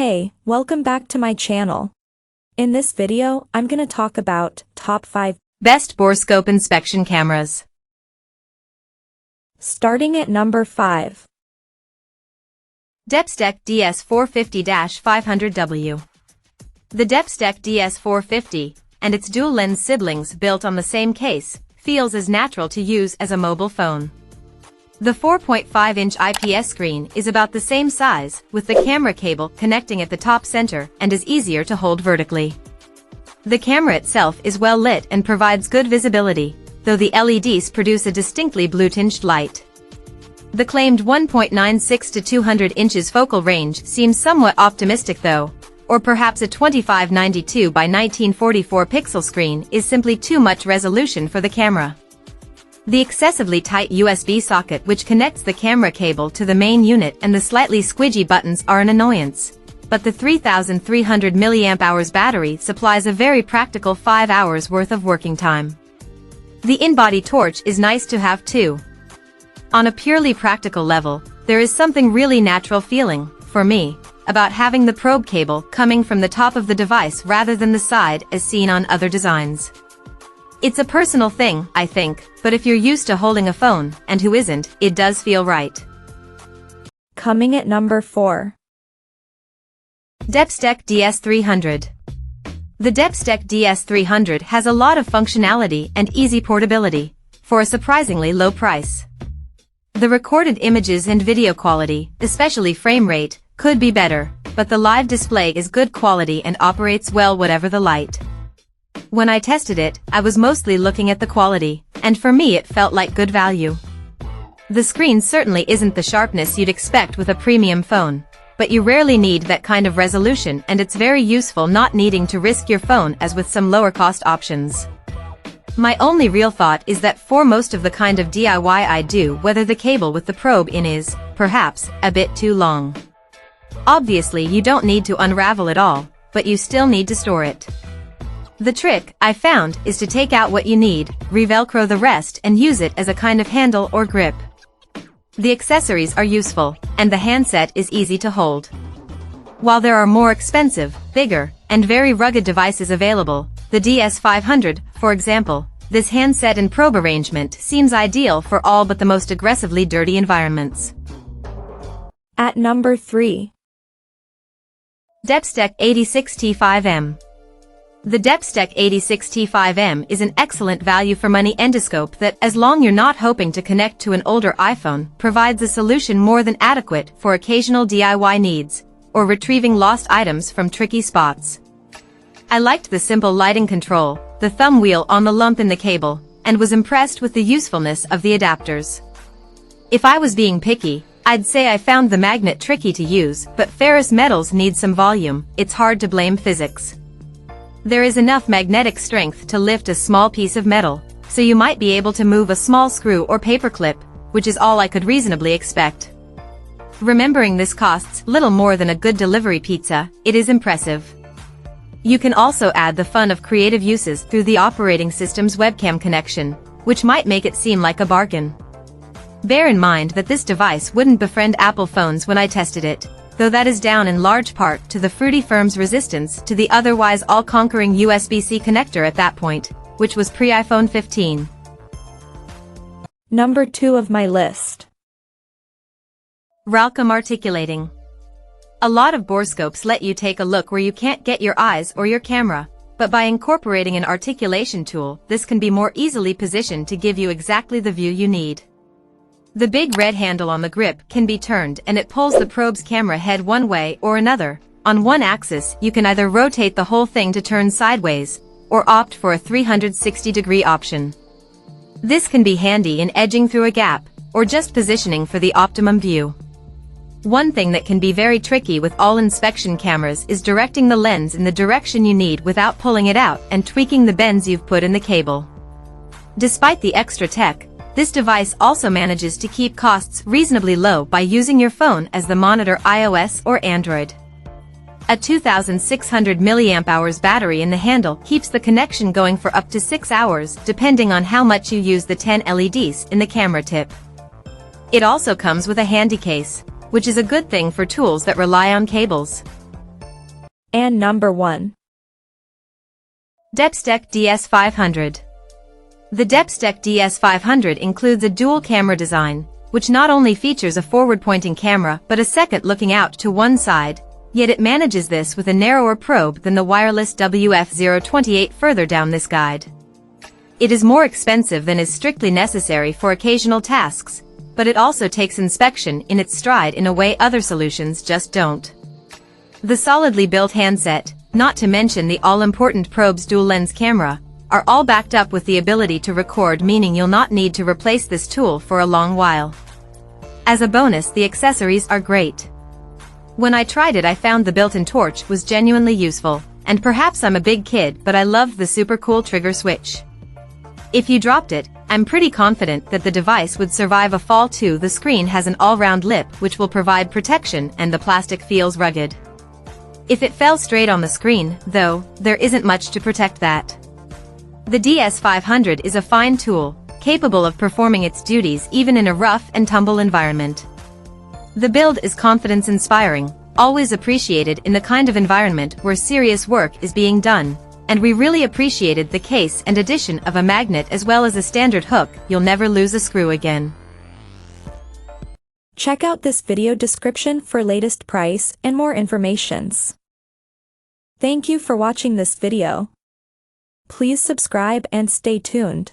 Hey, welcome back to my channel. In this video, I'm gonna talk about top 5 best Borescope inspection cameras. Starting at number 5. Depstech DS450-500W. The Depstech DS450, and its dual-lens siblings built on the same case, feels as natural to use as a mobile phone. The 4.5-inch IPS screen is about the same size, with the camera cable connecting at the top center and is easier to hold vertically. The camera itself is well lit and provides good visibility, though the LEDs produce a distinctly blue-tinged light. The claimed 1.96 to 200 inches focal range seems somewhat optimistic though, or perhaps a 2592 by 1944 pixel screen is simply too much resolution for the camera. The excessively tight USB socket which connects the camera cable to the main unit and the slightly squidgy buttons are an annoyance, but the 3300 mAh battery supplies a very practical 5 hours worth of working time. The in-body torch is nice to have too. On a purely practical level, there is something really natural feeling, for me, about having the probe cable coming from the top of the device rather than the side as seen on other designs. It's a personal thing, I think, but if you're used to holding a phone, and who isn't, it does feel right. Coming at number 4. Depstech DS300. The Depstech DS300 has a lot of functionality and easy portability, for a surprisingly low price. The recorded images and video quality, especially frame rate, could be better, but the live display is good quality and operates well whatever the light. When I tested it, I was mostly looking at the quality, and for me it felt like good value. The screen certainly isn't the sharpness you'd expect with a premium phone, but you rarely need that kind of resolution and it's very useful not needing to risk your phone as with some lower cost options. My only real thought is that for most of the kind of DIY I do, whether the cable with the probe in is, perhaps, a bit too long. Obviously you don't need to unravel it all, but you still need to store it. The trick, I found, is to take out what you need, re-velcro the rest and use it as a kind of handle or grip. The accessories are useful, and the handset is easy to hold. While there are more expensive, bigger, and very rugged devices available, the DS500, for example, this handset and probe arrangement seems ideal for all but the most aggressively dirty environments. At number 3. Depstech 86T5M. The Depstech 86T5M is an excellent value-for-money endoscope that, as long you're not hoping to connect to an older iPhone, provides a solution more than adequate for occasional DIY needs, or retrieving lost items from tricky spots. I liked the simple lighting control, the thumb wheel on the lump in the cable, and was impressed with the usefulness of the adapters. If I was being picky, I'd say I found the magnet tricky to use, but ferrous metals need some volume, it's hard to blame physics. There is enough magnetic strength to lift a small piece of metal, so you might be able to move a small screw or paperclip, which is all I could reasonably expect. Remembering this costs little more than a good delivery pizza, it is impressive. You can also add the fun of creative uses through the operating system's webcam connection, which might make it seem like a bargain. Bear in mind that this device wouldn't befriend Apple phones when I tested it, though that is down in large part to the fruity firm's resistance to the otherwise all-conquering USB-C connector at that point, which was pre-iPhone 15. Number 2 of my list. Ralcam articulating. A lot of borescopes let you take a look where you can't get your eyes or your camera, but by incorporating an articulation tool, this can be more easily positioned to give you exactly the view you need. The big red handle on the grip can be turned and it pulls the probe's camera head one way or another. On one axis, you can either rotate the whole thing to turn sideways, or opt for a 360-degree option. This can be handy in edging through a gap, or just positioning for the optimum view. One thing that can be very tricky with all inspection cameras is directing the lens in the direction you need without pulling it out and tweaking the bends you've put in the cable. Despite the extra tech, this device also manages to keep costs reasonably low by using your phone as the monitor, iOS or Android. A 2600 mAh battery in the handle keeps the connection going for up to 6 hours depending on how much you use the 10 LEDs in the camera tip. It also comes with a handy case, which is a good thing for tools that rely on cables. And number 1. Depstech DS500. The Depstech DS500 includes a dual-camera design, which not only features a forward-pointing camera but a second looking out to one side, yet it manages this with a narrower probe than the wireless WF-028 further down this guide. It is more expensive than is strictly necessary for occasional tasks, but it also takes inspection in its stride in a way other solutions just don't. The solidly built handset, not to mention the all-important probe's dual-lens camera, are all backed up with the ability to record, meaning you'll not need to replace this tool for a long while. As a bonus, the accessories are great. When I tried it, I found the built-in torch was genuinely useful, and perhaps I'm a big kid, but I loved the super cool trigger switch. If you dropped it, I'm pretty confident that the device would survive a fall too. The screen has an all-round lip which will provide protection, and the plastic feels rugged. If it fell straight on the screen, though, there isn't much to protect that. The DS500 is a fine tool, capable of performing its duties even in a rough and tumble environment. The build is confidence-inspiring, always appreciated in the kind of environment where serious work is being done, and we really appreciated the case and addition of a magnet as well as a standard hook. You'll never lose a screw again. Check out this video description for latest price and more informations. Thank you for watching this video. Please subscribe and stay tuned.